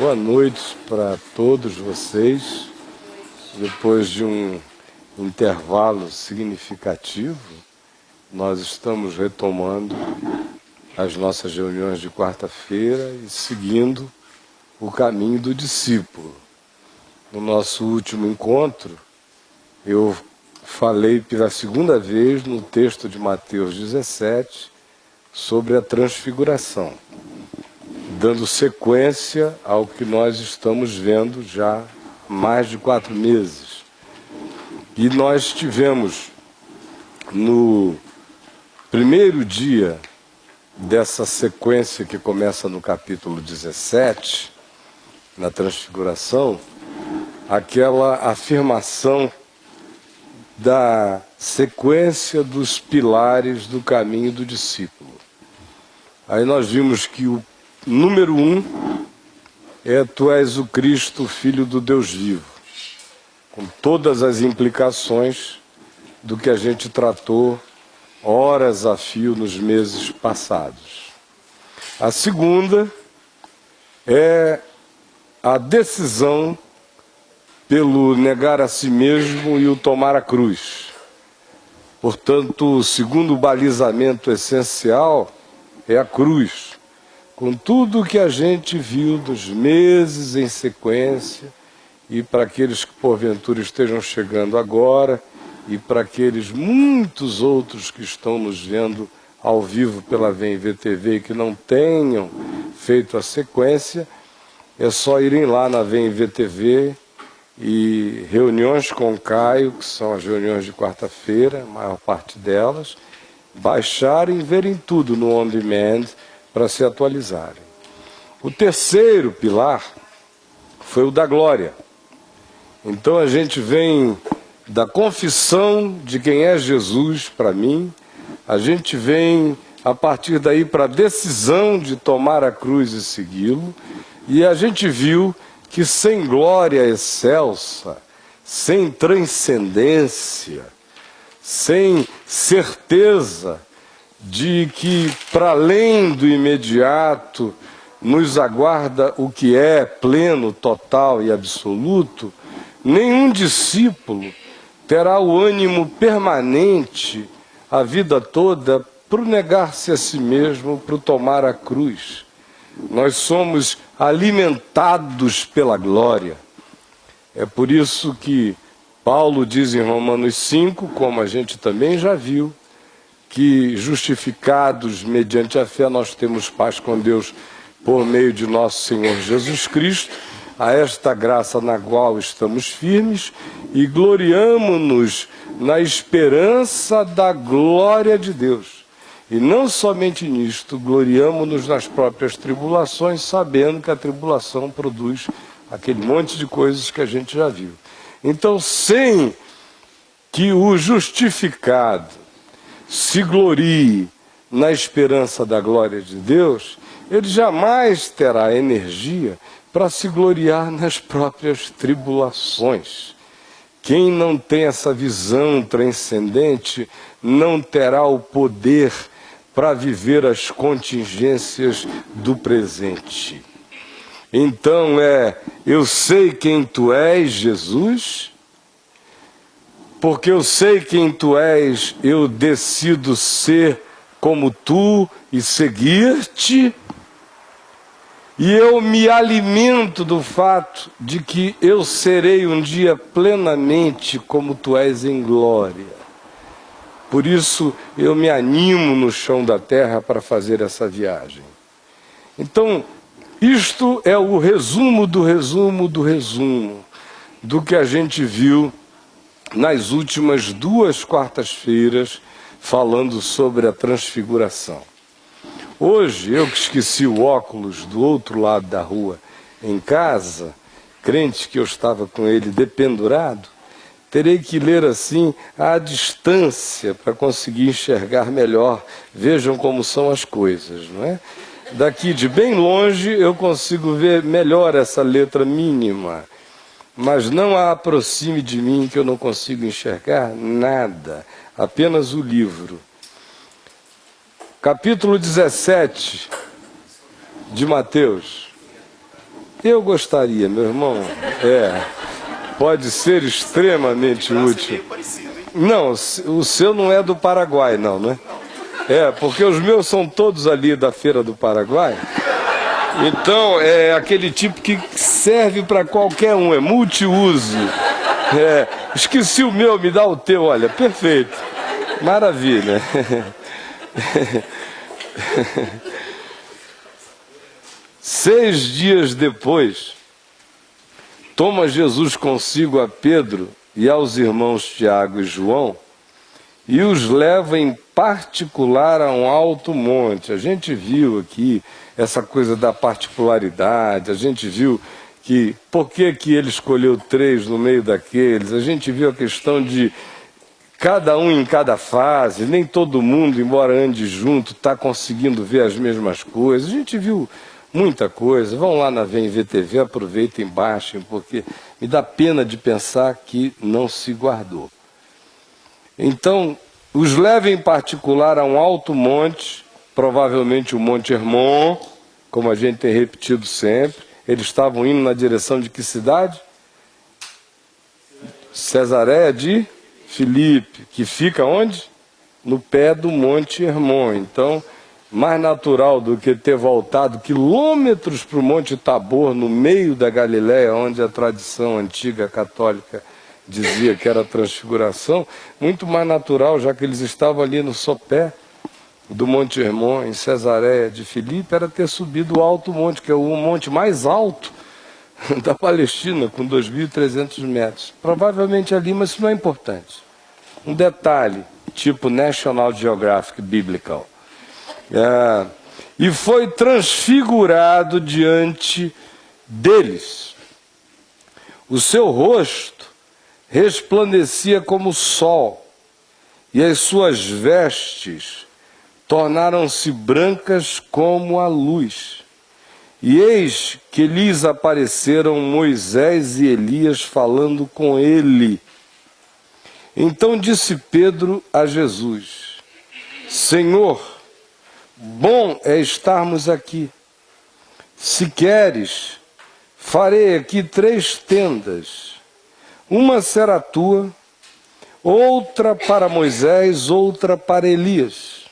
Boa noite para todos vocês. Depois de um intervalo significativo, nós estamos retomando as nossas reuniões de quarta-feira e seguindo o caminho do discípulo. No nosso último encontro, eu falei pela segunda vez no texto de Mateus 17 sobre a transfiguração, dando sequência ao que nós estamos vendo já há mais de 4 meses. E nós tivemos no primeiro dia dessa sequência que começa no capítulo 17, na transfiguração, aquela afirmação da sequência dos pilares do caminho do discípulo. Aí nós vimos que o número 1 é: tu és o Cristo, Filho do Deus vivo, com todas as implicações do que a gente tratou horas a fio nos meses passados. A segunda é a decisão pelo negar a si mesmo e o tomar a cruz. Portanto, o segundo balizamento essencial é a cruz, com tudo o que a gente viu dos meses em sequência, e para aqueles que porventura estejam chegando agora, e para aqueles muitos outros que estão nos vendo ao vivo pela VMV-TV e que não tenham feito a sequência, é só irem lá na VMV-TV e reuniões com o Caio, que são as reuniões de quarta-feira, a maior parte delas, baixarem e verem tudo no On Demand para se atualizarem. O terceiro pilar foi o da glória. Então a gente vem da confissão de quem é Jesus para mim, a gente vem a partir daí para a decisão de tomar a cruz e segui-lo, e a gente viu que sem glória excelsa, sem transcendência, sem certeza de que para além do imediato nos aguarda o que é pleno, total e absoluto, nenhum discípulo terá o ânimo permanente a vida toda para negar-se a si mesmo, para tomar a cruz. Nós somos alimentados pela glória. É por isso que Paulo diz em Romanos 5, como a gente também já viu, que justificados mediante a fé nós temos paz com Deus por meio de nosso Senhor Jesus Cristo, a esta graça na qual estamos firmes e gloriamo-nos na esperança da glória de Deus. E não somente nisto, gloriamo-nos nas próprias tribulações, sabendo que a tribulação produz aquele monte de coisas que a gente já viu. Então, sem que o justificado se glorie na esperança da glória de Deus, ele jamais terá energia para se gloriar nas próprias tribulações. Quem não tem essa visão transcendente não terá o poder para viver as contingências do presente. Então eu sei quem tu és, Jesus, porque eu sei quem tu és, eu decido ser como tu e seguir-te, e eu me alimento do fato de que eu serei um dia plenamente como tu és em glória. Por isso eu me animo no chão da terra para fazer essa viagem. Então, isto é o resumo do resumo do resumo do que a gente viu nas últimas 2 quartas-feiras falando sobre a transfiguração. Hoje, eu que esqueci o óculos do outro lado da rua em casa, crente que eu estava com ele dependurado, terei que ler assim à distância para conseguir enxergar melhor. Vejam como são as coisas, não é? Daqui de bem longe eu consigo ver melhor essa letra mínima, mas não a aproxime de mim que eu não consigo enxergar nada, apenas o livro. Capítulo 17 de Mateus. Eu gostaria, meu irmão. Pode ser extremamente útil. Não, o seu não é do Paraguai, não, né? Porque os meus são todos ali da Feira do Paraguai. Então, é aquele tipo que serve para qualquer um, é multiuso. Esqueci o meu, me dá o teu, olha, perfeito. Maravilha. 6 dias depois, toma Jesus consigo a Pedro e aos irmãos Tiago e João e os leva em particular a um alto monte. A gente viu aqui essa coisa da particularidade, a gente viu que por que ele escolheu 3 no meio daqueles, a gente viu a questão de cada um em cada fase, nem todo mundo, embora ande junto, está conseguindo ver as mesmas coisas. A gente viu muita coisa. Vão lá na VMVTV, aproveitem, baixem, porque me dá pena de pensar que não se guardou. Então, os leva em particular a um alto monte, provavelmente o Monte Hermon, como a gente tem repetido sempre. Eles estavam indo na direção de que cidade? Cesareia de Filipe, que fica onde? No pé do Monte Hermon. Então, mais natural do que ter voltado quilômetros para o Monte Tabor, no meio da Galileia, onde a tradição antiga católica dizia que era a transfiguração, muito mais natural, já que eles estavam ali no sopé do Monte Hermon, em Cesareia de Filipe, era ter subido o alto monte, que é o monte mais alto da Palestina, com 2.300 metros. Provavelmente ali, mas isso não é importante. Um detalhe, tipo National Geographic Biblical. E foi transfigurado diante deles. O seu rosto resplandecia como o sol, e as suas vestes tornaram-se brancas como a luz. E eis que lhes apareceram Moisés e Elias falando com ele. Então disse Pedro a Jesus: Senhor, bom é estarmos aqui. Se queres, farei aqui 3 tendas. Uma será tua, outra para Moisés, outra para Elias.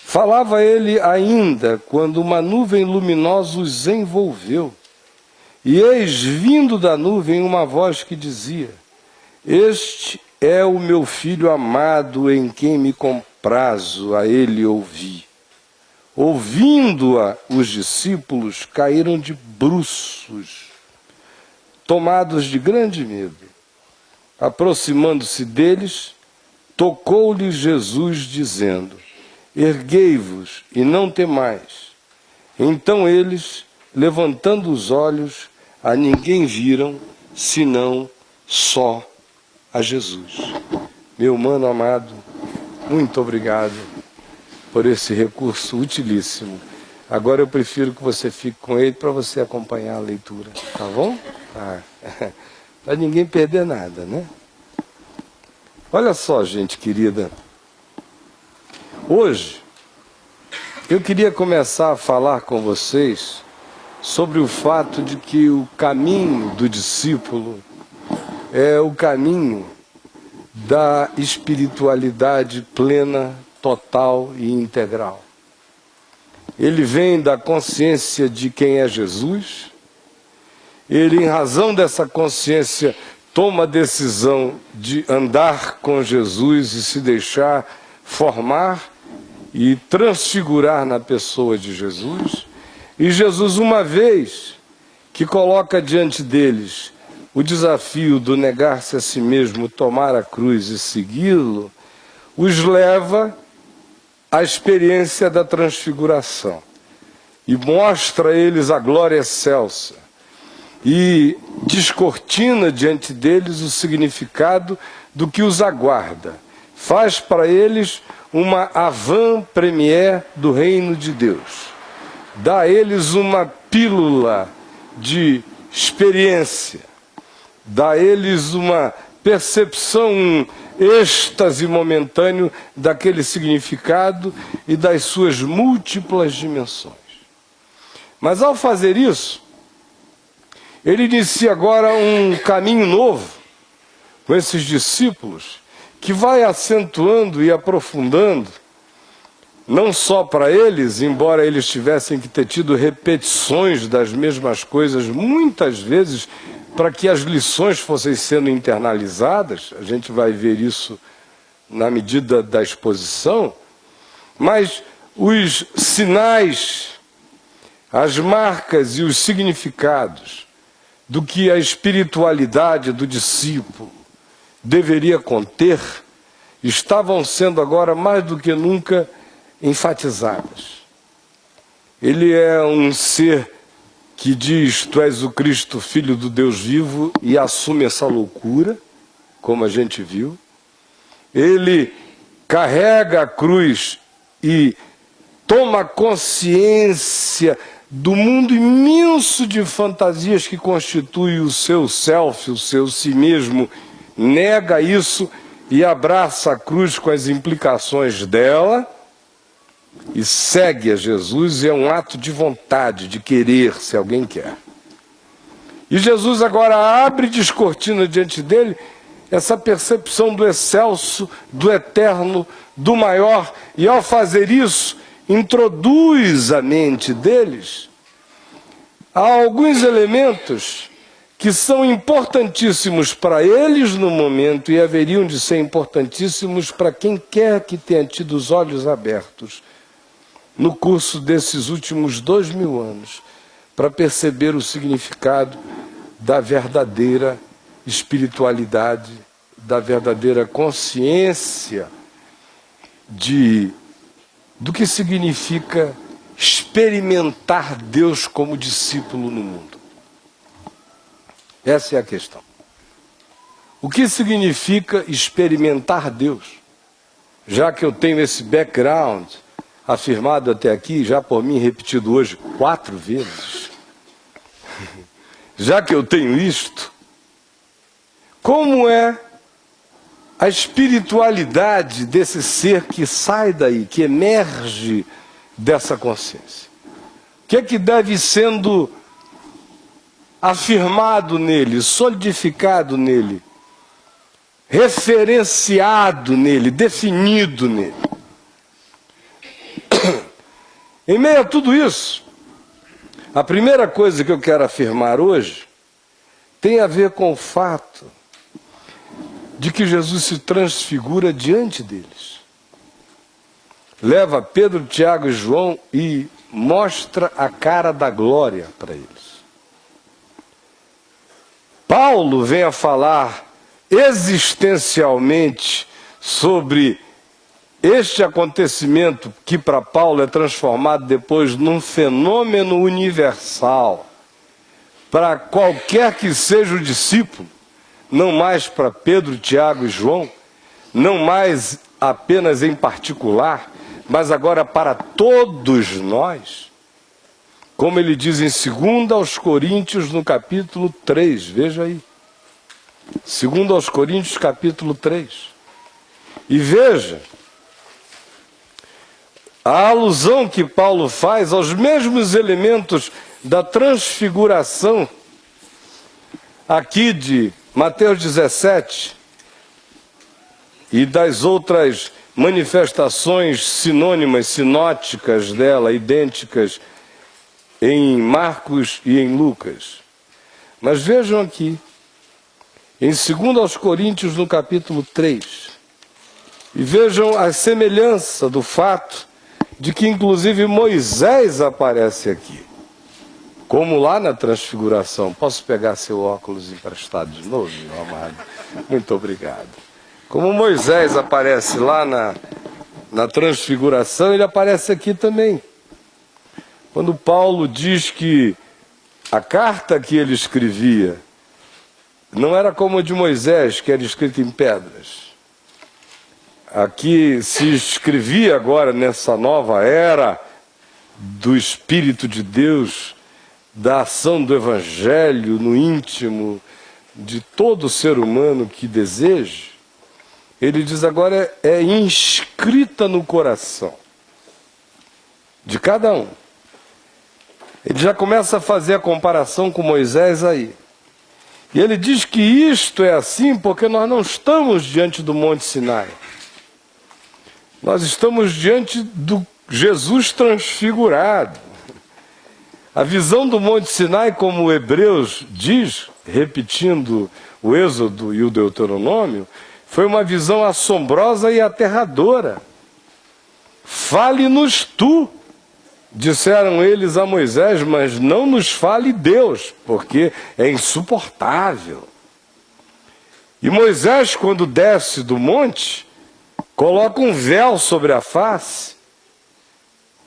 Falava ele ainda quando uma nuvem luminosa os envolveu. E eis vindo da nuvem uma voz que dizia: Este é o meu filho amado, em quem me comprazo, a ele ouvi. Ouvindo-a, os discípulos caíram de bruços, tomados de grande medo. Aproximando-se deles, tocou-lhes Jesus, dizendo: Erguei-vos e não temais. Então eles, levantando os olhos, a ninguém viram, senão só a Jesus. Meu mano amado, muito obrigado por esse recurso utilíssimo. Agora eu prefiro que você fique com ele para você acompanhar a leitura, tá bom? Para ninguém perder nada, né? Olha só, gente querida. Hoje, eu queria começar a falar com vocês sobre o fato de que o caminho do discípulo é o caminho da espiritualidade plena, total e integral. Ele vem da consciência de quem é Jesus. Ele, em razão dessa consciência, toma a decisão de andar com Jesus e se deixar formar e transfigurar na pessoa de Jesus. E Jesus, uma vez que coloca diante deles o desafio do negar-se a si mesmo, tomar a cruz e segui-lo, os leva à experiência da transfiguração e mostra a eles a glória excelsa e descortina diante deles o significado do que os aguarda. Faz para eles uma avant-première do reino de Deus. Dá a eles uma pílula de experiência. Dá a eles uma percepção, um êxtase momentâneo daquele significado e das suas múltiplas dimensões. Mas ao fazer isso, ele inicia agora um caminho novo com esses discípulos, que vai acentuando e aprofundando, não só para eles, embora eles tivessem que ter tido repetições das mesmas coisas muitas vezes, para que as lições fossem sendo internalizadas, a gente vai ver isso na medida da exposição, mas os sinais, as marcas e os significados do que a espiritualidade do discípulo deveria conter, estavam sendo agora mais do que nunca enfatizadas. Ele é um ser que diz: tu és o Cristo, Filho do Deus vivo, e assume essa loucura, como a gente viu. Ele carrega a cruz e toma consciência do mundo imenso de fantasias que constitui o seu self, o seu si mesmo, nega isso e abraça a cruz com as implicações dela e segue a Jesus. E é um ato de vontade, de querer, se alguém quer. E Jesus agora abre e descortina diante dele essa percepção do excelso, do eterno, do maior, e ao fazer isso, introduz à mente deles alguns elementos que são importantíssimos para eles no momento e haveriam de ser importantíssimos para quem quer que tenha tido os olhos abertos no curso desses últimos 2000 anos, para perceber o significado da verdadeira espiritualidade, da verdadeira consciência do que significa experimentar Deus como discípulo no mundo. Essa é a questão. O que significa experimentar Deus? Já que eu tenho esse background afirmado até aqui, já por mim repetido hoje 4 vezes, já que eu tenho isto, como é a espiritualidade desse ser que sai daí, que emerge dessa consciência? O que é que deve sendo afirmado nele, solidificado nele, referenciado nele, definido nele? Em meio a tudo isso, a primeira coisa que eu quero afirmar hoje tem a ver com o fato de que Jesus se transfigura diante deles. Leva Pedro, Tiago e João e mostra a cara da glória para eles. Paulo vem a falar existencialmente sobre este acontecimento que para Paulo é transformado depois num fenômeno universal para qualquer que seja o discípulo, não mais para Pedro, Tiago e João, não mais apenas em particular, mas agora para todos nós. Como ele diz em 2 aos Coríntios, no capítulo 3, veja aí. 2 aos Coríntios, capítulo 3. E veja a alusão que Paulo faz aos mesmos elementos da transfiguração aqui de Mateus 17 e das outras manifestações sinônimas, sinóticas dela, idênticas em Marcos e em Lucas. Mas vejam aqui, em 2 aos Coríntios, no capítulo 3, e vejam a semelhança do fato de que inclusive Moisés aparece aqui, como lá na transfiguração. Posso pegar seu óculos emprestado de novo, meu amado? Muito obrigado. Como Moisés aparece lá na transfiguração, ele aparece aqui também. Quando Paulo diz que a carta que ele escrevia não era como a de Moisés, que era escrita em pedras. Aqui se escrevia agora, nessa nova era do Espírito de Deus, da ação do Evangelho no íntimo de todo ser humano que deseje. Ele diz agora é inscrita no coração de cada um. Ele já começa a fazer a comparação com Moisés aí. E ele diz que isto é assim porque nós não estamos diante do Monte Sinai. Nós estamos diante do Jesus transfigurado. A visão do Monte Sinai, como o Hebreus diz, repetindo o Êxodo e o Deuteronômio, foi uma visão assombrosa e aterradora. Fale-nos tu, disseram eles a Moisés, mas não nos fale Deus, porque é insuportável. E Moisés, quando desce do monte, coloca um véu sobre a face,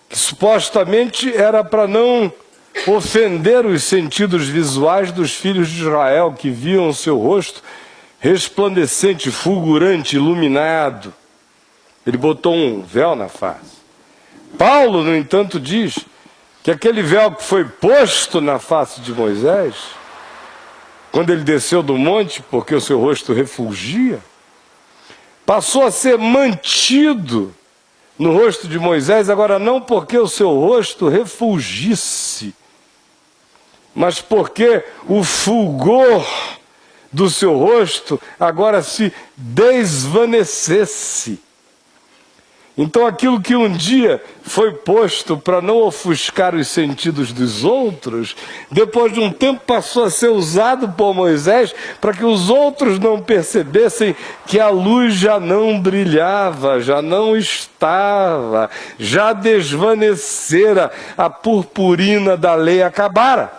que supostamente era para não ofender os sentidos visuais dos filhos de Israel, que viam o seu rosto resplandecente, fulgurante, iluminado. Ele botou um véu na face. Paulo, no entanto, diz que aquele véu que foi posto na face de Moisés, quando ele desceu do monte, porque o seu rosto refulgia, passou a ser mantido no rosto de Moisés, agora não porque o seu rosto refulgisse, mas porque o fulgor do seu rosto agora se desvanecesse. Então aquilo que um dia foi posto para não ofuscar os sentidos dos outros, depois de um tempo passou a ser usado por Moisés para que os outros não percebessem que a luz já não brilhava, já não estava, já desvanecera, a purpurina da lei acabara.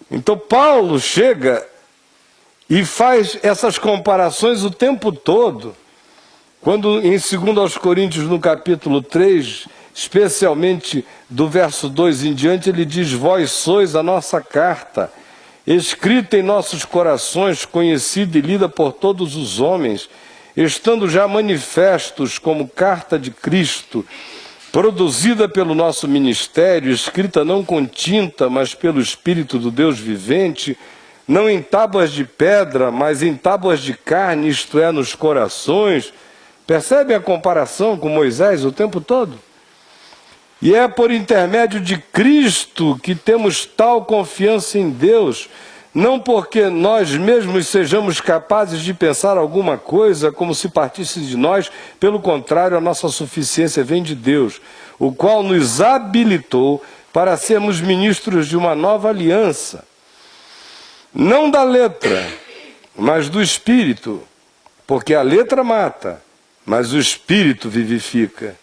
Então Paulo chega e faz essas comparações o tempo todo, quando em 2 Coríntios, no capítulo 3, especialmente do verso 2 em diante, ele diz: vós sois a nossa carta, escrita em nossos corações, conhecida e lida por todos os homens, estando já manifestos como carta de Cristo, produzida pelo nosso ministério, escrita não com tinta, mas pelo Espírito do Deus vivente, não em tábuas de pedra, mas em tábuas de carne, isto é, nos corações. Percebem a comparação com Moisés o tempo todo? E é por intermédio de Cristo que temos tal confiança em Deus, não porque nós mesmos sejamos capazes de pensar alguma coisa como se partisse de nós, pelo contrário, a nossa suficiência vem de Deus, o qual nos habilitou para sermos ministros de uma nova aliança. Não da letra, mas do Espírito, porque a letra mata, mas o Espírito vivifica.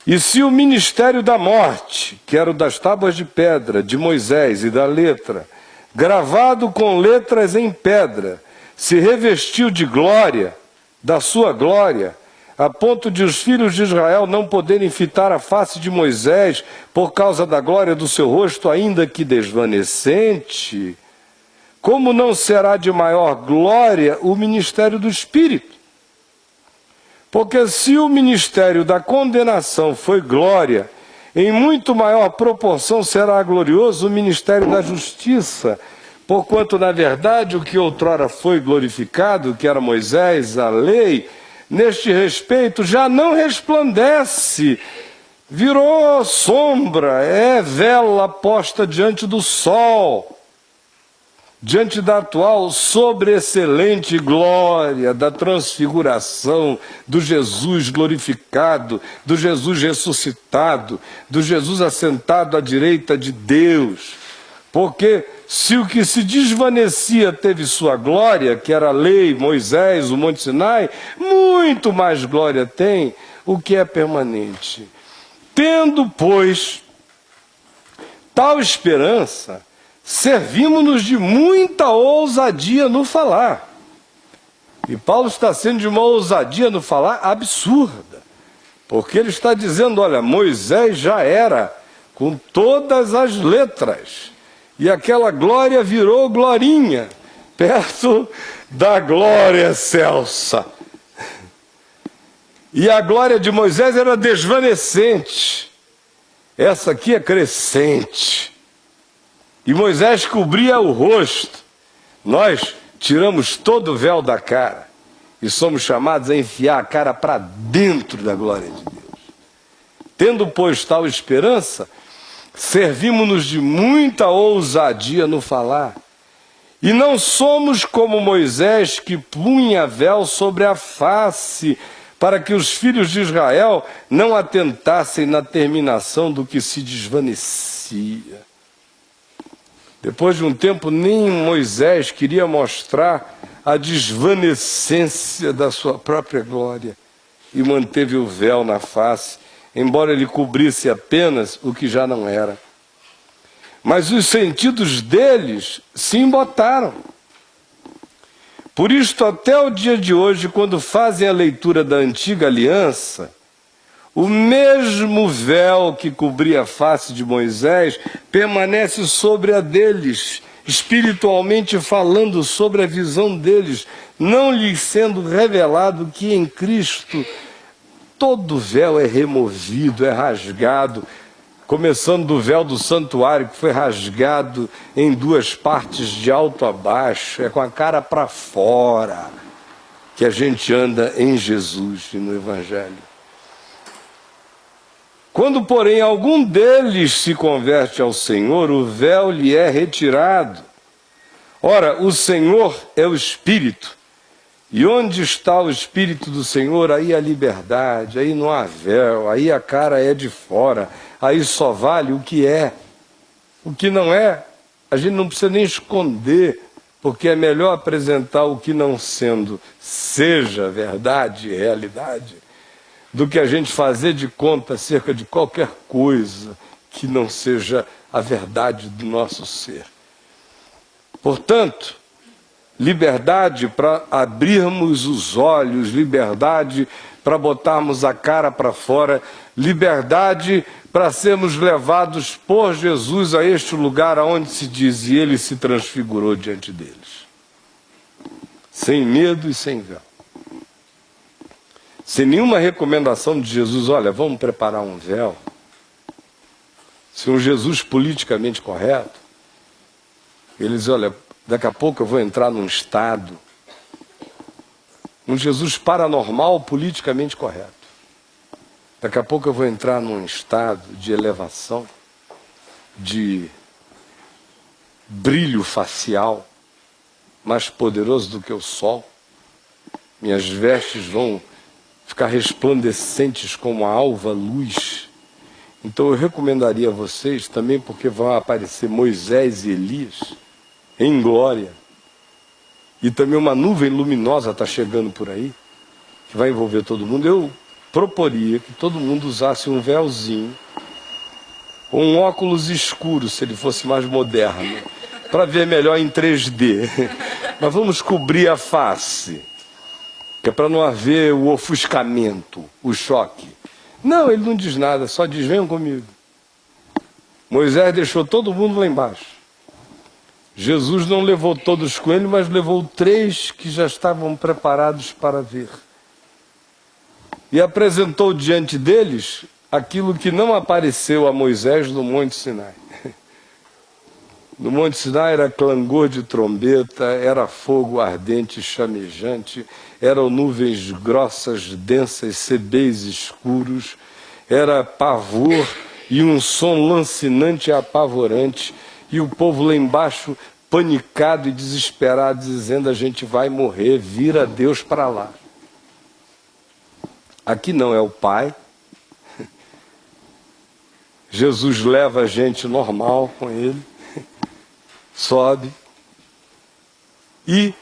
E se o ministério da morte, que era o das tábuas de pedra, de Moisés e da letra, gravado com letras em pedra, se revestiu de glória, da sua glória, a ponto de os filhos de Israel não poderem fitar a face de Moisés por causa da glória do seu rosto, ainda que desvanecente, como não será de maior glória o ministério do Espírito? Porque se o ministério da condenação foi glória, em muito maior proporção será glorioso o ministério da justiça, porquanto, na verdade, o que outrora foi glorificado, que era Moisés, a lei, neste respeito já não resplandece, virou sombra, é vela posta diante do sol, diante da atual sobreexcelente glória da transfiguração do Jesus glorificado, do Jesus ressuscitado, do Jesus assentado à direita de Deus. Porque se o que se desvanecia teve sua glória, que era a lei, Moisés, o Monte Sinai, muito mais glória tem o que é permanente. Tendo, pois, tal esperança, servimos-nos de muita ousadia no falar. E Paulo está sendo de uma ousadia no falar absurda. Porque ele está dizendo, olha, Moisés já era com todas as letras. E aquela glória virou glorinha, perto da glória excelsa. E a glória de Moisés era desvanecente. Essa aqui é crescente. E Moisés cobria o rosto. Nós tiramos todo o véu da cara e somos chamados a enfiar a cara para dentro da glória de Deus. Tendo, pois, tal esperança, servimos-nos de muita ousadia no falar. E não somos como Moisés, que punha véu sobre a face, para que os filhos de Israel não atentassem na terminação do que se desvanecia. Depois de um tempo, nem Moisés queria mostrar a desvanecência da sua própria glória e manteve o véu na face, embora ele cobrisse apenas o que já não era. Mas os sentidos deles se embotaram. Por isto, até o dia de hoje, quando fazem a leitura da antiga aliança, o mesmo véu que cobria a face de Moisés permanece sobre a deles, espiritualmente falando sobre a visão deles, não lhes sendo revelado que em Cristo todo véu é removido, é rasgado, começando do véu do santuário, que foi rasgado em duas partes de alto a baixo, é com a cara para fora que a gente anda em Jesus e no Evangelho. Quando, porém, algum deles se converte ao Senhor, o véu lhe é retirado. Ora, o Senhor é o Espírito, e onde está o Espírito do Senhor, aí a liberdade, aí não há véu, aí a cara é de fora, aí só vale o que é. O que não é, a gente não precisa nem esconder, porque é melhor apresentar o que não sendo seja verdade e realidade, do que a gente fazer de conta acerca de qualquer coisa que não seja a verdade do nosso ser. Portanto, liberdade para abrirmos os olhos, liberdade para botarmos a cara para fora, liberdade para sermos levados por Jesus a este lugar onde se diz, e ele se transfigurou diante deles. Sem medo e sem véu. Sem nenhuma recomendação de Jesus, olha, vamos preparar um véu. Se um Jesus politicamente correto, ele diz, olha, daqui a pouco eu vou entrar num estado, um Jesus paranormal politicamente correto. Daqui a pouco eu vou entrar num estado de elevação, de brilho facial, mais poderoso do que o sol. Minhas vestes vão ficar resplandecentes como a alva luz. Então eu recomendaria a vocês também, porque vão aparecer Moisés e Elias em glória. E também uma nuvem luminosa está chegando por aí, que vai envolver todo mundo. Eu proporia que todo mundo usasse um véuzinho, ou um óculos escuro, se ele fosse mais moderno, para ver melhor em 3D. Mas vamos cobrir a face, que é para não haver o ofuscamento, o choque. Não, ele não diz nada, só diz, venham comigo. Moisés deixou todo mundo lá embaixo. Jesus não levou todos com ele, mas levou 3 que já estavam preparados para ver. E apresentou diante deles aquilo que não apareceu a Moisés no Monte Sinai. No Monte Sinai era clangor de trombeta, era fogo ardente e chamejante, eram nuvens grossas, densas, sebéis escuros, era pavor e um som lancinante e apavorante, e o povo lá embaixo panicado e desesperado, dizendo, a gente vai morrer, vira Deus para lá. Aqui não é o Pai. Jesus leva a gente normal com ele, sobe e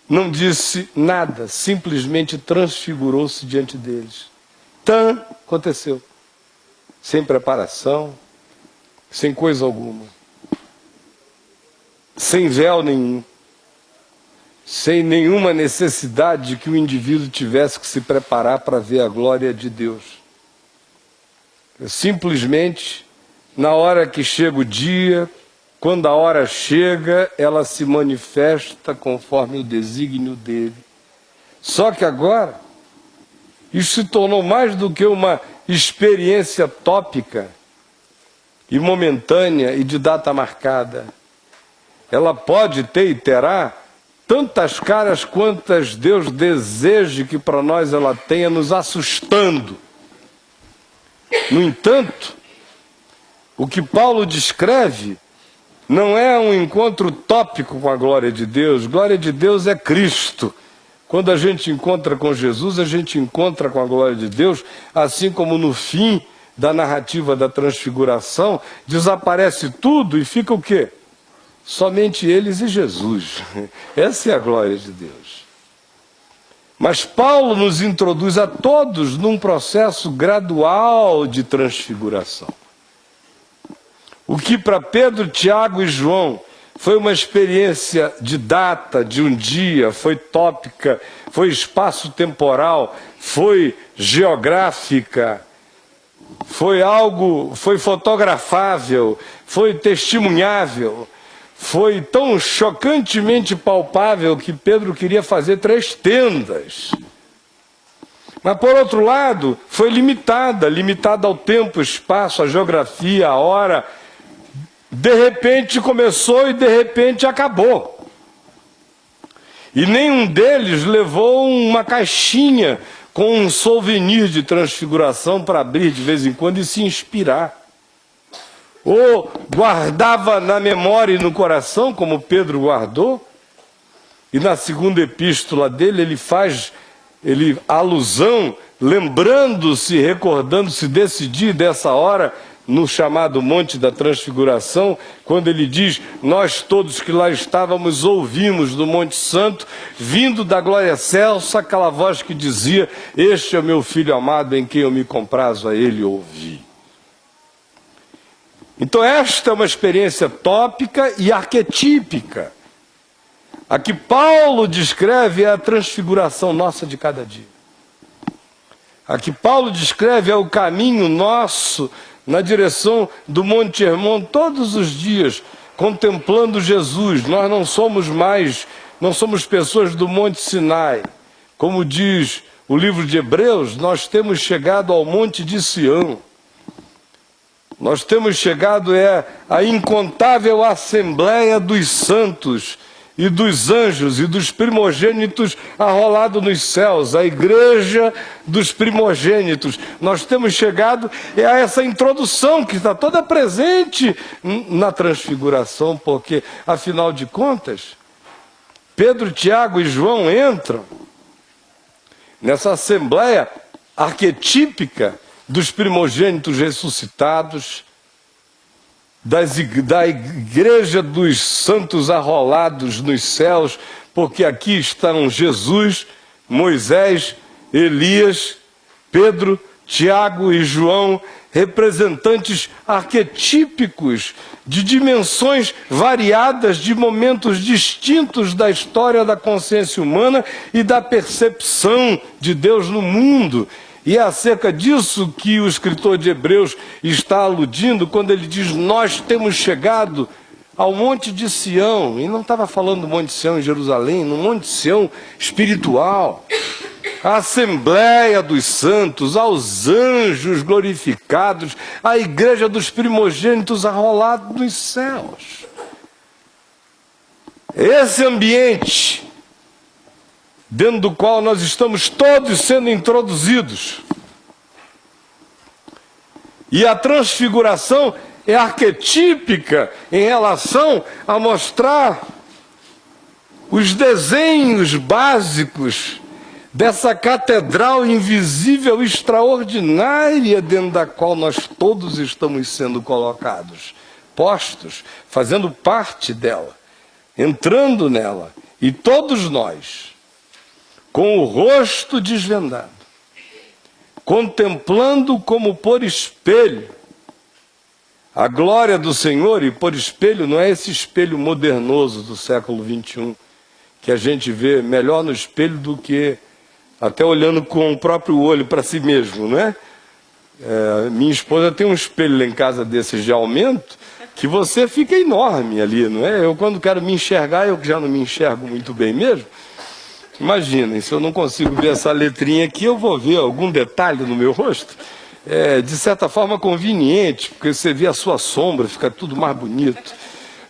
não disse nada, simplesmente transfigurou-se diante deles. Aconteceu. Sem preparação, sem coisa alguma. Sem véu nenhum. Sem nenhuma necessidade de que o indivíduo tivesse que se preparar para ver a glória de Deus. Simplesmente, na hora que chega o dia, quando a hora chega, ela se manifesta conforme o desígnio dele. Só que agora, isso se tornou mais do que uma experiência tópica e momentânea e de data marcada. Ela pode ter e terá tantas caras quantas Deus deseje que para nós ela tenha, nos assustando, No entanto, o que Paulo descreve não é um encontro utópico com a glória de Deus. Glória de Deus é Cristo. Quando a gente encontra com Jesus, a gente encontra com a glória de Deus, assim como no fim da narrativa da transfiguração, desaparece tudo e fica o quê? Somente eles e Jesus. Essa é a glória de Deus. Mas Paulo nos introduz a todos num processo gradual de transfiguração. O que para Pedro, Tiago e João foi uma experiência de data, de um dia, foi tópica, foi espaço-temporal, foi geográfica, foi fotografável, foi testemunhável, foi tão chocantemente palpável que Pedro queria fazer 3 tendas. Mas, por outro lado, foi limitada ao tempo, espaço, a geografia, a hora. De repente começou e de repente acabou. E nenhum deles levou uma caixinha com um souvenir de transfiguração para abrir de vez em quando e se inspirar. Ou guardava na memória e no coração, como Pedro guardou. E na segunda epístola dele ele faz alusão, lembrando-se, recordando-se desse dia e dessa hora, no chamado Monte da Transfiguração, quando ele diz: nós todos que lá estávamos ouvimos do Monte Santo, vindo da glória excelsa, aquela voz que dizia: este é o meu filho amado, em quem eu me comprazo a ele ouvir. Então esta é uma experiência tópica e arquetípica. A que Paulo descreve é a transfiguração nossa de cada dia. A que Paulo descreve é o caminho nosso na direção do Monte Hermon todos os dias, contemplando Jesus. Nós não somos pessoas do Monte Sinai. Como diz o livro de Hebreus, nós temos chegado ao Monte de Sião. Nós temos chegado à incontável assembleia dos santos e dos anjos e dos primogênitos arrolado nos céus, a igreja dos primogênitos. Nós temos chegado a essa introdução que está toda presente na transfiguração, porque, afinal de contas, Pedro, Tiago e João entram nessa assembleia arquetípica dos primogênitos ressuscitados, da igreja dos santos arrolados nos céus, porque aqui estão Jesus, Moisés, Elias, Pedro, Tiago e João, representantes arquetípicos de dimensões variadas, de momentos distintos da história da consciência humana e da percepção de Deus no mundo. E é acerca disso que o escritor de Hebreus está aludindo quando ele diz: nós temos chegado ao Monte de Sião. E não estava falando do Monte de Sião em Jerusalém, no Monte de Sião espiritual. A Assembleia dos Santos, aos anjos glorificados, a igreja dos primogênitos arrolados nos céus. Esse ambiente dentro do qual nós estamos todos sendo introduzidos. E a transfiguração é arquetípica em relação a mostrar os desenhos básicos dessa catedral invisível extraordinária dentro da qual nós todos estamos sendo colocados, postos, fazendo parte dela, entrando nela. E todos nós, com o rosto desvendado, contemplando como por espelho a glória do Senhor. E por espelho não é esse espelho modernoso do século XXI, que a gente vê melhor no espelho do que até olhando com o próprio olho para si mesmo, não é? Minha esposa tem um espelho lá em casa desses de aumento, que você fica enorme ali, não é? Eu, quando quero me enxergar, eu já não me enxergo muito bem mesmo. Imaginem, se eu não consigo ver essa letrinha aqui, eu vou ver algum detalhe no meu rosto. É, de certa forma, conveniente, porque você vê a sua sombra, fica tudo mais bonito.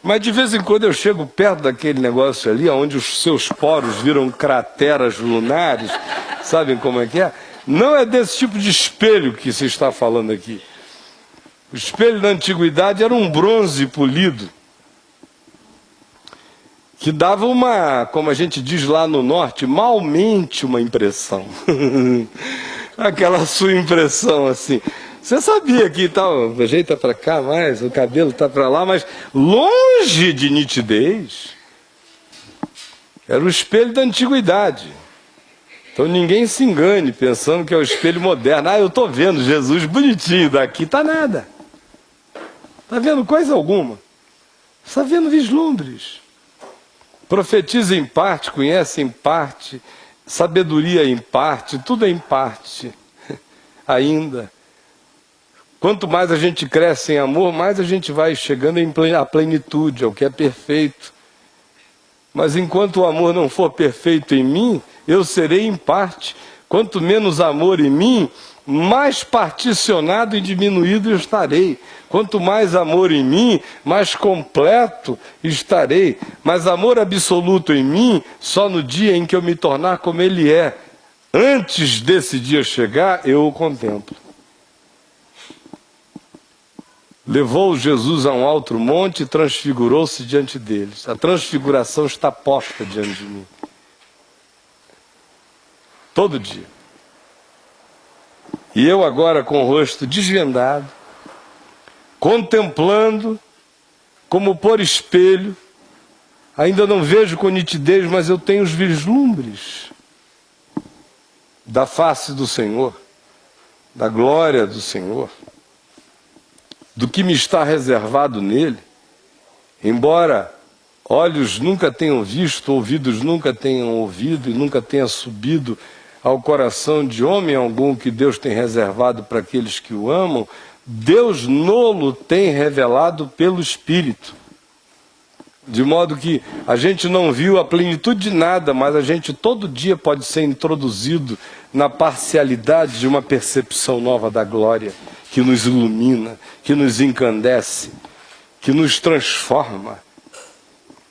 Mas de vez em quando eu chego perto daquele negócio ali, onde os seus poros viram crateras lunares, sabem como é que é? Não é desse tipo de espelho que se está falando aqui. O espelho da antiguidade era um bronze polido, que dava uma, como a gente diz lá no norte, malmente uma impressão. Aquela sua impressão assim. Você sabia que tal, o jeito tá para cá mais, o cabelo tá para lá, mas longe de nitidez. Era o espelho da antiguidade. Então ninguém se engane pensando que é o espelho moderno. Ah, eu estou vendo Jesus bonitinho daqui. Tá nada. Está vendo coisa alguma. Está vendo vislumbres. Profetiza em parte, conhece em parte, sabedoria em parte, tudo é em parte ainda. Quanto mais a gente cresce em amor, mais a gente vai chegando à plenitude, ao que é perfeito. Mas enquanto o amor não for perfeito em mim, eu serei em parte. Quanto menos amor em mim, mais particionado e diminuído eu estarei. Quanto mais amor em mim, mais completo estarei. Mas amor absoluto em mim, só no dia em que eu me tornar como Ele é. Antes desse dia chegar, eu o contemplo. Levou Jesus a um alto monte e transfigurou-se diante deles. A transfiguração está posta diante de mim. Todo dia. E eu agora com o rosto desvendado, contemplando, como por espelho, ainda não vejo com nitidez, mas eu tenho os vislumbres da face do Senhor, da glória do Senhor, do que me está reservado nele. Embora olhos nunca tenham visto, ouvidos nunca tenham ouvido e nunca tenha subido ao coração de homem algum que Deus tem reservado para aqueles que o amam, Deus nolo tem revelado pelo Espírito. De modo que a gente não viu a plenitude de nada, mas a gente todo dia pode ser introduzido na parcialidade de uma percepção nova da glória, que nos ilumina, que nos encandece, que nos transforma.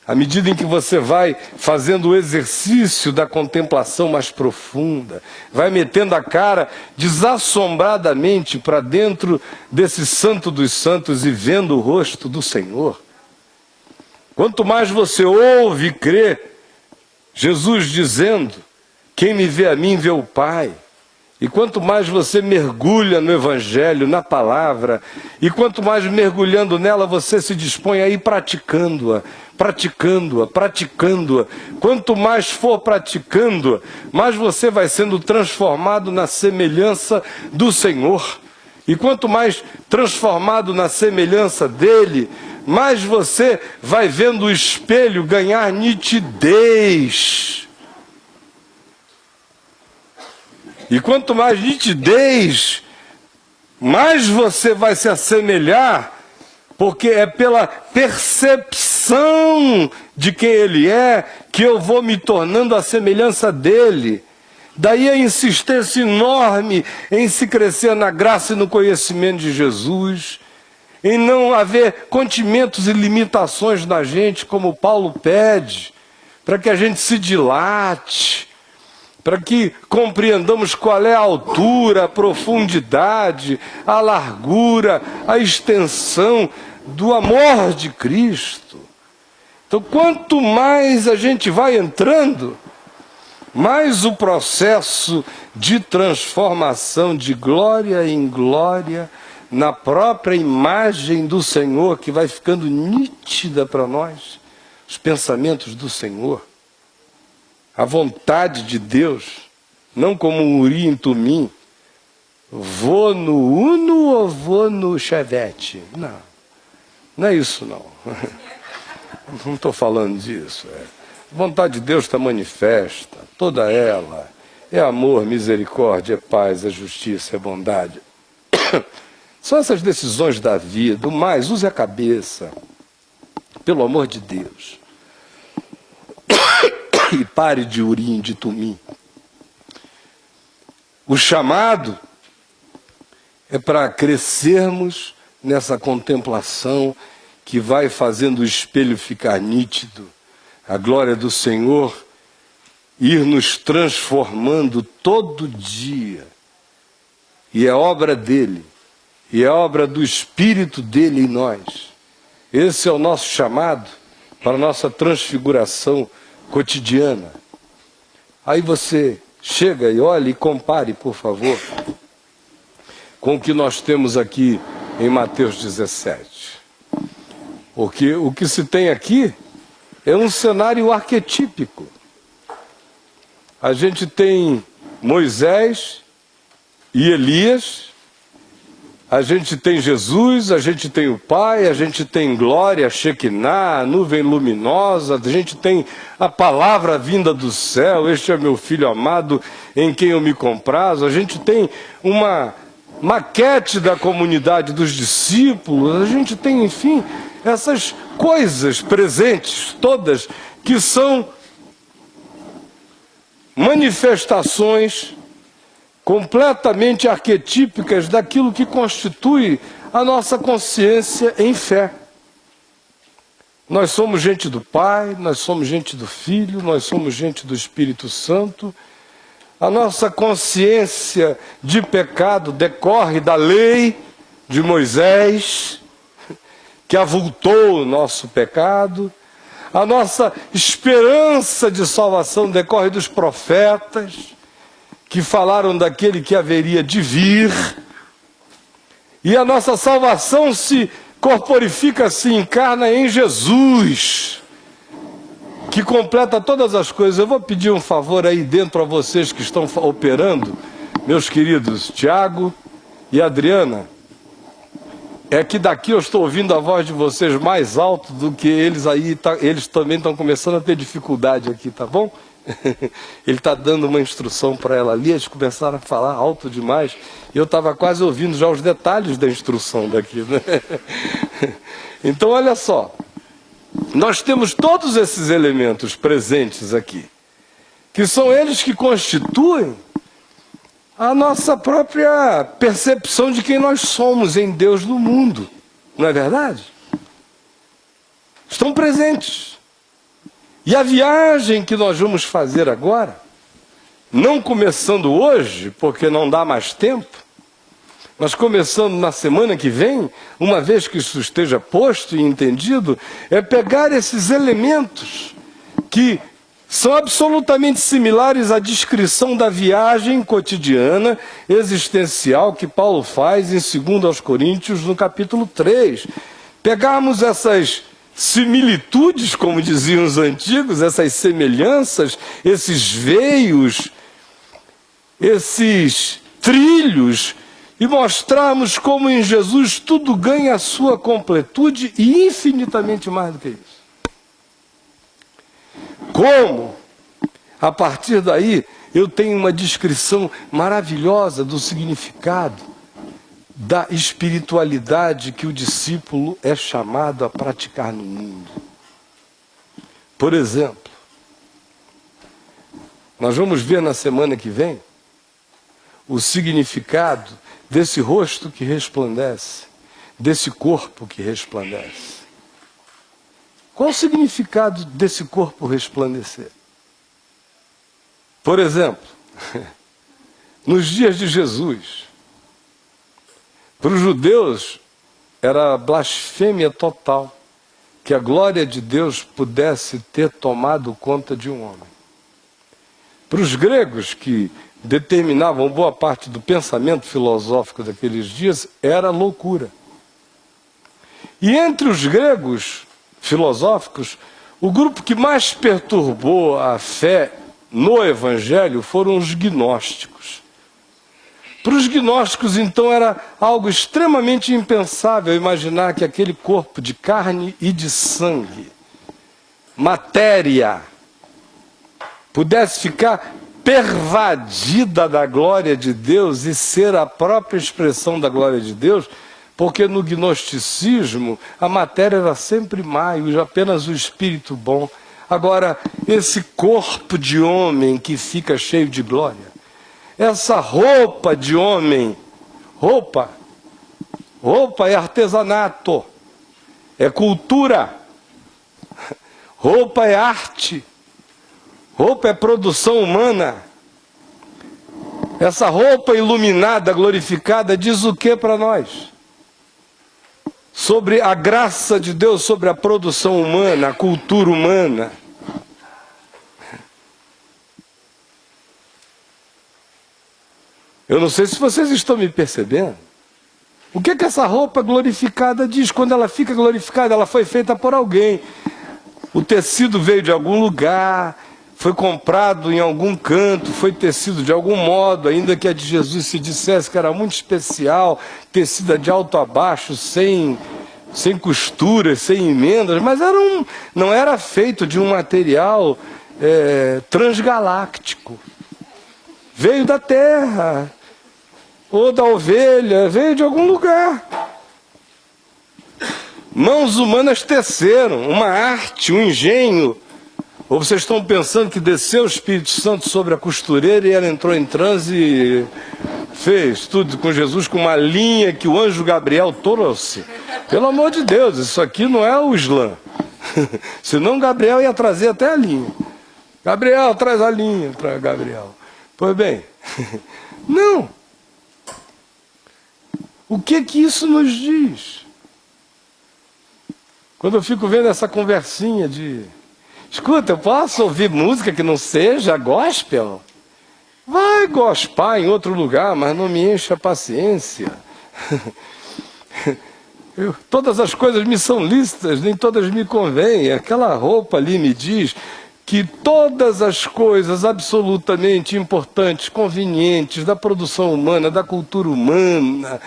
À medida em que você vai fazendo o exercício da contemplação mais profunda, vai metendo a cara desassombradamente para dentro desse santo dos santos e vendo o rosto do Senhor. Quanto mais você ouve e crê, Jesus dizendo, quem me vê a mim vê o Pai. E quanto mais você mergulha no Evangelho, na palavra, e quanto mais mergulhando nela você se dispõe a ir praticando-a, praticando-a, praticando-a. Quanto mais for praticando-a, mais você vai sendo transformado na semelhança do Senhor. E quanto mais transformado na semelhança dele, mais você vai vendo o espelho ganhar nitidez. E quanto mais nitidez, mais você vai se assemelhar, porque é pela percepção de quem Ele é que eu vou me tornando a semelhança dEle. Daí a insistência enorme em se crescer na graça e no conhecimento de Jesus, em não haver contimentos e limitações na gente, como Paulo pede, para que a gente se dilate, para que compreendamos qual é a altura, a profundidade, a largura, a extensão do amor de Cristo. Então, quanto mais a gente vai entrando, mais o processo de transformação de glória em glória, na própria imagem do Senhor, que vai ficando nítida para nós, os pensamentos do Senhor, a vontade de Deus, não como um Uri em Tumim, vou no Uno ou vou no Chevette? Não, não é isso não. Não estou falando disso. A vontade de Deus está manifesta, toda ela. É amor, misericórdia, é paz, é justiça, é bondade. São essas decisões da vida. O mais, use a cabeça, pelo amor de Deus. E pare de Urim, de Tumim. O chamado é para crescermos nessa contemplação que vai fazendo o espelho ficar nítido, a glória do Senhor ir nos transformando todo dia, e é obra dele, e é obra do Espírito dele em nós. Esse é o nosso chamado para a nossa transfiguração cotidiana. Aí você chega e olha e compare, por favor, com o que nós temos aqui em Mateus 17. Porque o que se tem aqui é um cenário arquetípico. A gente tem Moisés e Elias, a gente tem Jesus, a gente tem o Pai, a gente tem glória, Shekinah, nuvem luminosa, a gente tem a palavra vinda do céu, este é meu filho amado em quem eu me comprazo, a gente tem uma maquete da comunidade dos discípulos, a gente tem, enfim, essas coisas presentes todas que são manifestações completamente arquetípicas daquilo que constitui a nossa consciência em fé. Nós somos gente do Pai, nós somos gente do Filho, nós somos gente do Espírito Santo. A nossa consciência de pecado decorre da lei de Moisés, que avultou o nosso pecado. A nossa esperança de salvação decorre dos profetas, que falaram daquele que haveria de vir, e a nossa salvação se corporifica, se encarna em Jesus, que completa todas as coisas. Eu vou pedir um favor aí dentro a vocês que estão operando, meus queridos Tiago e Adriana, é que daqui eu estou ouvindo a voz de vocês mais alto do que eles aí, eles também estão começando a ter dificuldade aqui, tá bom? Ele está dando uma instrução para ela ali, eles começaram a falar alto demais, e eu estava quase ouvindo já os detalhes da instrução daqui, né? Então olha só, nós temos todos esses elementos presentes aqui, que são eles que constituem a nossa própria percepção de quem nós somos em Deus no mundo, não é verdade? Estão presentes. E a viagem que nós vamos fazer agora, não começando hoje, porque não dá mais tempo, mas começando na semana que vem, uma vez que isso esteja posto e entendido, é pegar esses elementos que são absolutamente similares à descrição da viagem cotidiana, existencial, que Paulo faz em 2 Coríntios, no capítulo 3. Pegarmos essas similitudes, como diziam os antigos, essas semelhanças, esses veios, esses trilhos, e mostrarmos como em Jesus tudo ganha a sua completude e infinitamente mais do que isso. Como, a partir daí, eu tenho uma descrição maravilhosa do significado da espiritualidade que o discípulo é chamado a praticar no mundo. Por exemplo, nós vamos ver na semana que vem o significado desse rosto que resplandece, desse corpo que resplandece. Qual o significado desse corpo resplandecer? Por exemplo, nos dias de Jesus, para os judeus era blasfêmia total que a glória de Deus pudesse ter tomado conta de um homem. Para os gregos, que determinavam boa parte do pensamento filosófico daqueles dias, era loucura. E entre os gregos filosóficos, o grupo que mais perturbou a fé no Evangelho foram os gnósticos. Para os gnósticos, então, era algo extremamente impensável imaginar que aquele corpo de carne e de sangue, matéria, pudesse ficar pervadida da glória de Deus e ser a própria expressão da glória de Deus, porque no gnosticismo a matéria era sempre má e apenas o espírito bom. Agora, esse corpo de homem que fica cheio de glória, essa roupa de homem, roupa é artesanato, é cultura, roupa é arte, roupa é produção humana. Essa roupa iluminada, glorificada, diz o que para nós? Sobre a graça de Deus, sobre a produção humana, a cultura humana. Eu não sei se vocês estão me percebendo. O que essa roupa glorificada diz? Quando ela fica glorificada, ela foi feita por alguém. O tecido veio de algum lugar, foi comprado em algum canto, foi tecido de algum modo, ainda que a de Jesus se dissesse que era muito especial, tecida de alto a baixo, sem costuras, sem emendas, mas não era feito de um material transgaláctico. Veio da terra, ou da ovelha, veio de algum lugar. Mãos humanas teceram, uma arte, um engenho. Ou vocês estão pensando que desceu o Espírito Santo sobre a costureira e ela entrou em transe e fez tudo com Jesus com uma linha que o anjo Gabriel trouxe? Pelo amor de Deus, isso aqui não é o Islã. Senão Gabriel ia trazer até a linha. Gabriel, traz a linha para Gabriel. Pois bem, não. O que isso nos diz? Quando eu fico vendo essa conversinha de... Escuta, eu posso ouvir música que não seja gospel? Vai gospar em outro lugar, mas não me encha a paciência. Todas as coisas me são lícitas, nem todas me convêm. Aquela roupa ali me diz que todas as coisas absolutamente importantes, convenientes da produção humana, da cultura humana,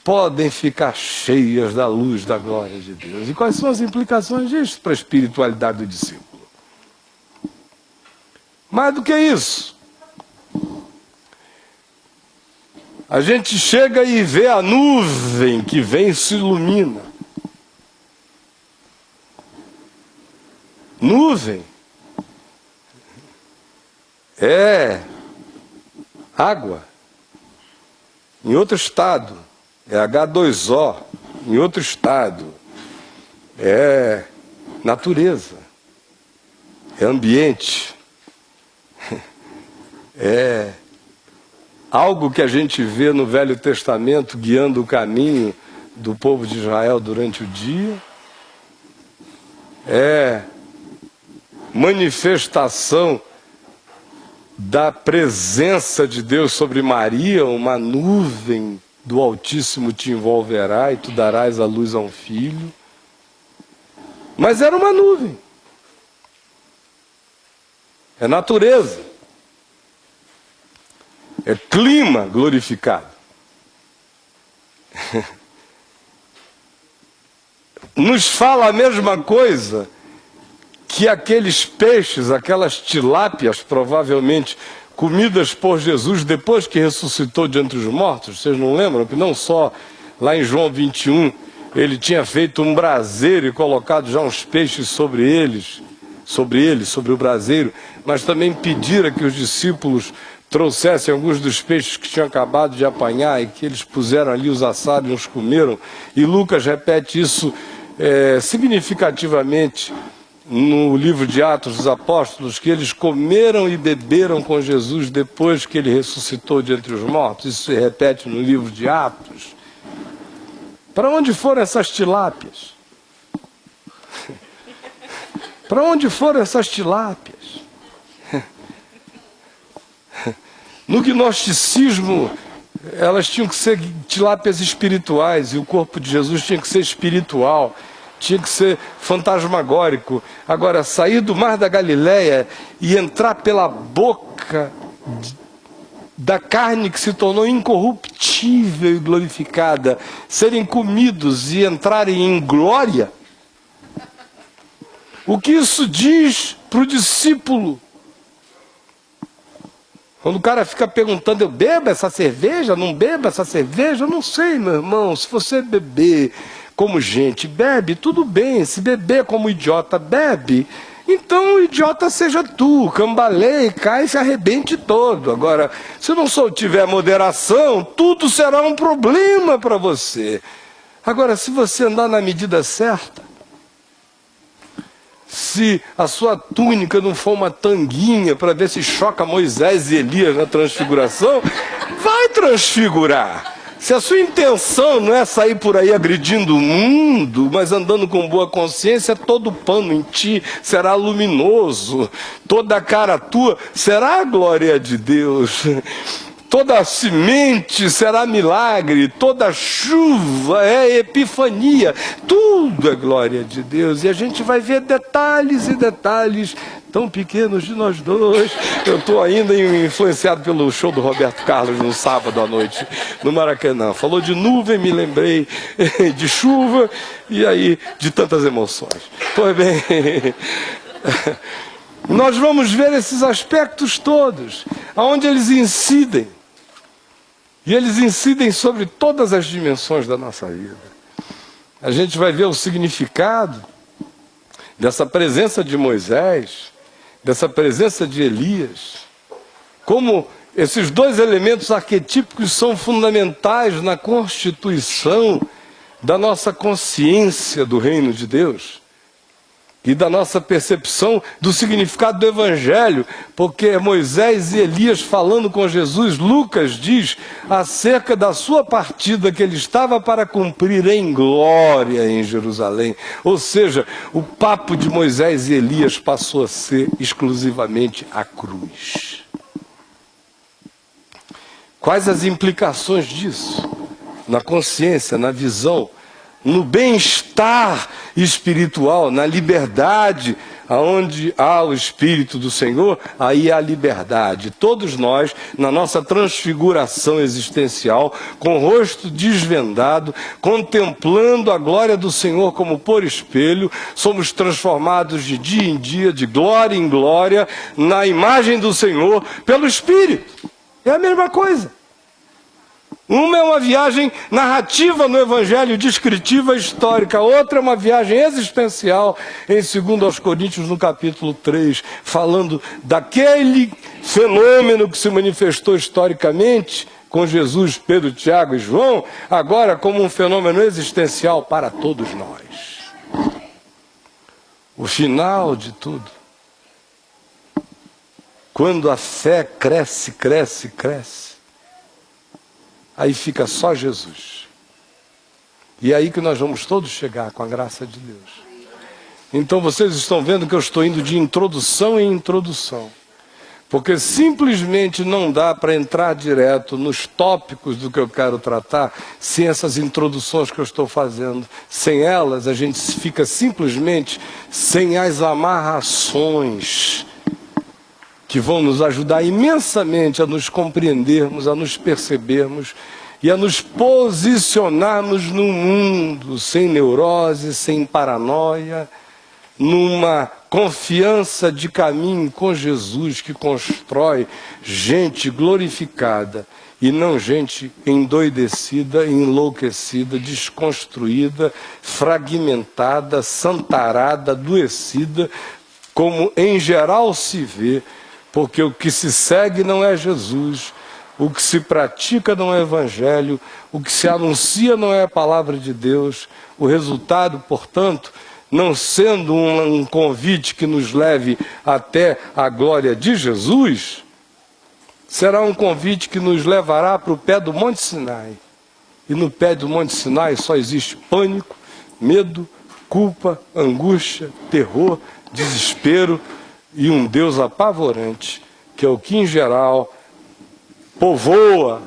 podem ficar cheias da luz da glória de Deus. E quais são as implicações disso para a espiritualidade do discípulo? Mais do que isso, a gente chega e vê a nuvem que vem e se ilumina. Nuvem é água, em outro estado, é H2O, em outro estado, é natureza, é ambiente, é algo que a gente vê no Velho Testamento guiando o caminho do povo de Israel durante o dia, é manifestação da presença de Deus sobre Maria, uma nuvem do Altíssimo te envolverá e tu darás a luz a um filho. Mas era uma nuvem. É natureza. É clima glorificado. Nos fala a mesma coisa que aqueles peixes, aquelas tilápias, provavelmente comidas por Jesus depois que ressuscitou de entre os mortos. Vocês não lembram que não só lá em João 21 ele tinha feito um braseiro e colocado já uns peixes sobre o braseiro, mas também pedira que os discípulos trouxessem alguns dos peixes que tinham acabado de apanhar e que eles puseram ali, os assaram e os comeram. E Lucas repete isso significativamente no livro de Atos dos Apóstolos, que eles comeram e beberam com Jesus depois que ele ressuscitou de entre os mortos. Isso se repete no livro de Atos. Para onde foram essas tilápias? Para onde foram essas tilápias? No gnosticismo, elas tinham que ser tilápias espirituais, e o corpo de Jesus tinha que ser espiritual, tinha que ser fantasmagórico. Agora, sair do mar da Galileia e entrar pela boca da carne que se tornou incorruptível e glorificada, serem comidos e entrarem em glória, o que isso diz para o discípulo? Quando o cara fica perguntando, eu bebo essa cerveja, não bebo essa cerveja? Eu não sei, meu irmão. Se você beber como gente bebe, tudo bem. Se beber como idiota bebe, então o idiota seja tu. Cambaleie, cai e se arrebente todo. Agora, se não só tiver moderação, tudo será um problema para você. Agora, se você andar na medida certa, se a sua túnica não for uma tanguinha para ver se choca Moisés e Elias na transfiguração, vai transfigurar. Se a sua intenção não é sair por aí agredindo o mundo, mas andando com boa consciência, todo pano em ti será luminoso, toda a cara tua será a glória de Deus. Toda semente será milagre, toda chuva é epifania, tudo é glória de Deus. E a gente vai ver detalhes e detalhes tão pequenos de nós dois. Eu estou ainda influenciado pelo show do Roberto Carlos no sábado à noite, no Maracanã. Falou de nuvem, me lembrei de chuva e aí de tantas emoções. Pois bem, nós vamos ver esses aspectos todos, aonde eles incidem. E eles incidem sobre todas as dimensões da nossa vida. A gente vai ver o significado dessa presença de Moisés, dessa presença de Elias, como esses dois elementos arquetípicos são fundamentais na constituição da nossa consciência do reino de Deus e da nossa percepção do significado do Evangelho, porque é Moisés e Elias falando com Jesus. Lucas diz acerca da sua partida que ele estava para cumprir em glória em Jerusalém. Ou seja, o papo de Moisés e Elias passou a ser exclusivamente a cruz. Quais as implicações disso? Na consciência, na visão, no bem-estar espiritual, na liberdade, aonde há o Espírito do Senhor, aí há liberdade. Todos nós, na nossa transfiguração existencial, com o rosto desvendado, contemplando a glória do Senhor como por espelho, somos transformados de dia em dia, de glória em glória, na imagem do Senhor, pelo Espírito. É a mesma coisa. Uma é uma viagem narrativa no Evangelho, descritiva, histórica. A outra é uma viagem existencial, em 2 Coríntios, no capítulo 3, falando daquele fenômeno que se manifestou historicamente com Jesus, Pedro, Tiago e João, agora como um fenômeno existencial para todos nós. O final de tudo, quando a fé cresce, cresce, cresce, aí fica só Jesus. E é aí que nós vamos todos chegar, com a graça de Deus. Então vocês estão vendo que eu estou indo de introdução em introdução. Porque simplesmente não dá para entrar direto nos tópicos do que eu quero tratar, sem essas introduções que eu estou fazendo. Sem elas, a gente fica simplesmente sem as amarrações que vão nos ajudar imensamente a nos compreendermos, a nos percebermos e a nos posicionarmos no mundo sem neurose, sem paranoia, numa confiança de caminho com Jesus que constrói gente glorificada e não gente endoidecida, enlouquecida, desconstruída, fragmentada, santarada, adoecida, como em geral se vê. Porque o que se segue não é Jesus, o que se pratica não é Evangelho, o que se anuncia não é a palavra de Deus. O resultado, portanto, não sendo um convite que nos leve até a glória de Jesus, será um convite que nos levará para o pé do Monte Sinai. E no pé do Monte Sinai só existe pânico, medo, culpa, angústia, terror, desespero, e um Deus apavorante, que é o que em geral povoa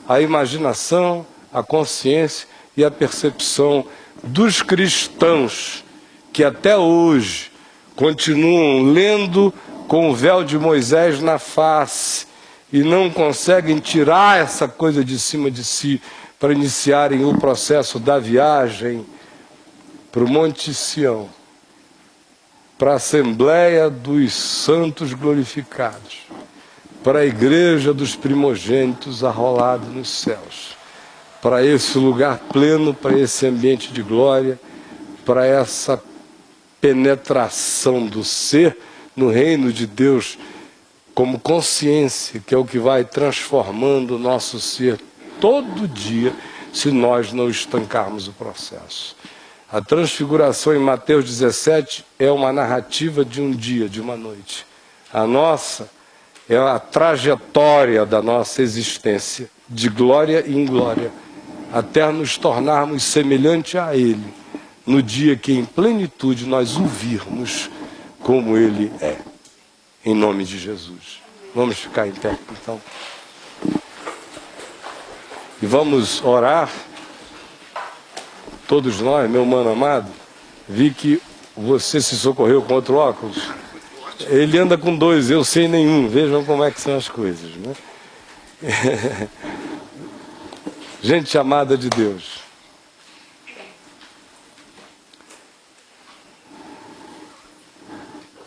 a imaginação, a consciência e a percepção dos cristãos, que até hoje continuam lendo com o véu de Moisés na face e não conseguem tirar essa coisa de cima de si para iniciarem o processo da viagem para o Monte Sião, para a Assembleia dos Santos Glorificados, para a Igreja dos Primogênitos arrolada nos céus, para esse lugar pleno, para esse ambiente de glória, para essa penetração do ser no reino de Deus como consciência, que é o que vai transformando o nosso ser todo dia, se nós não estancarmos o processo. A transfiguração em Mateus 17 é uma narrativa de um dia, de uma noite. A nossa é a trajetória da nossa existência, de glória em glória, até nos tornarmos semelhante a Ele, no dia que em plenitude nós o virmos como Ele é. Em nome de Jesus. Vamos ficar em pé, então. E vamos orar. Todos nós, meu mano amado, vi que você se socorreu com outro óculos. Ele anda com dois, eu sem nenhum. Vejam como é que são as coisas, né? Gente amada de Deus.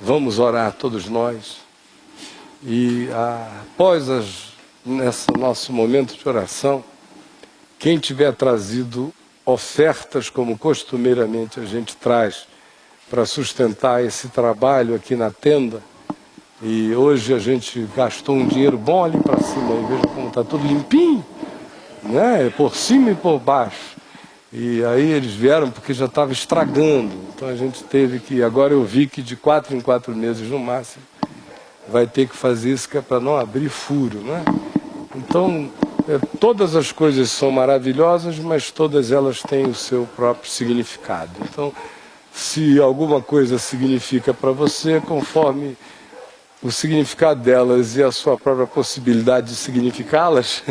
Vamos orar todos nós. E após nesse nosso momento de oração, quem tiver trazido ofertas, como costumeiramente a gente traz, para sustentar esse trabalho aqui na tenda, e hoje a gente gastou um dinheiro bom ali para cima, e veja como está tudo limpinho, né? Por cima e por baixo. E aí eles vieram porque já estava estragando, então a gente teve que, agora eu vi que de 4 em 4 meses no máximo, vai ter que fazer isso, que é para não abrir furo, né? Então, todas as coisas são maravilhosas, mas todas elas têm o seu próprio significado. Então, se alguma coisa significa para você, conforme o significado delas e a sua própria possibilidade de significá-las,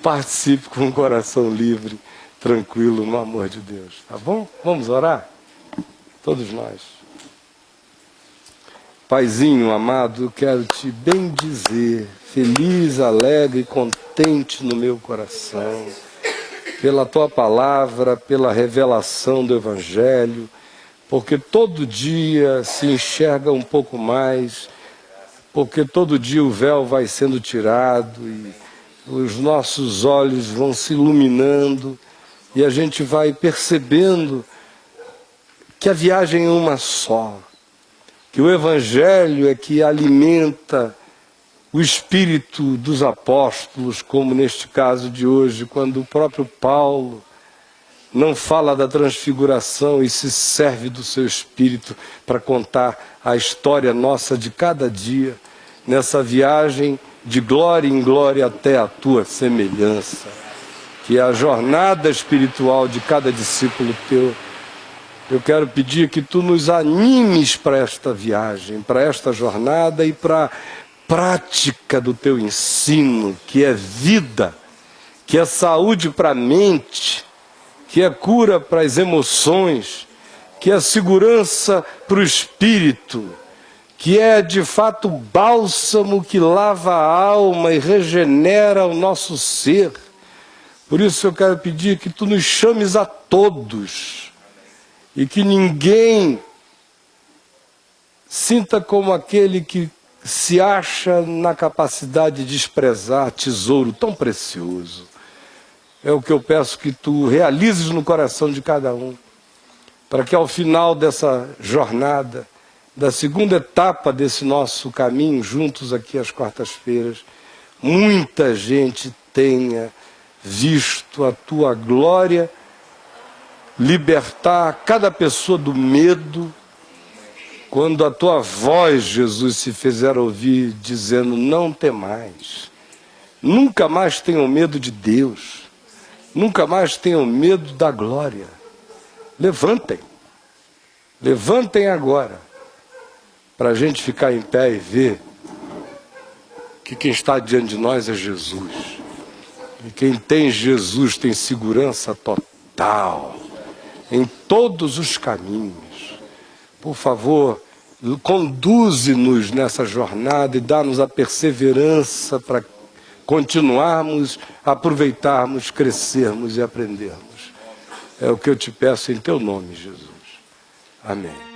participe com um coração livre, tranquilo, no amor de Deus. Tá bom? Vamos orar? Todos nós. Paizinho amado, eu quero te bendizer, feliz, alegre e contente no meu coração, pela tua palavra, pela revelação do Evangelho, porque todo dia se enxerga um pouco mais, porque todo dia o véu vai sendo tirado e os nossos olhos vão se iluminando e a gente vai percebendo que a viagem é uma só. Que o Evangelho é que alimenta o espírito dos apóstolos, como neste caso de hoje, quando o próprio Paulo não fala da transfiguração e se serve do seu espírito para contar a história nossa de cada dia, nessa viagem de glória em glória até a tua semelhança, que é a jornada espiritual de cada discípulo teu. Eu quero pedir que tu nos animes para esta viagem, para esta jornada e para a prática do teu ensino, que é vida, que é saúde para a mente, que é cura para as emoções, que é segurança para o espírito, que é de fato bálsamo que lava a alma e regenera o nosso ser. Por isso eu quero pedir que tu nos chames a todos, e que ninguém sinta como aquele que se acha na capacidade de desprezar tesouro tão precioso. É o que eu peço que tu realizes no coração de cada um, para que ao final dessa jornada, da segunda etapa desse nosso caminho, juntos aqui às quartas-feiras, muita gente tenha visto a tua glória libertar cada pessoa do medo, quando a tua voz, Jesus, se fizer ouvir, dizendo: não temais, nunca mais tenham medo de Deus, nunca mais tenham medo da glória. Levantem agora, para a gente ficar em pé e ver que quem está diante de nós é Jesus, e quem tem Jesus tem segurança total em todos os caminhos. Por favor, conduze-nos nessa jornada e dá-nos a perseverança para continuarmos, aproveitarmos, crescermos e aprendermos. É o que eu te peço em teu nome, Jesus. Amém.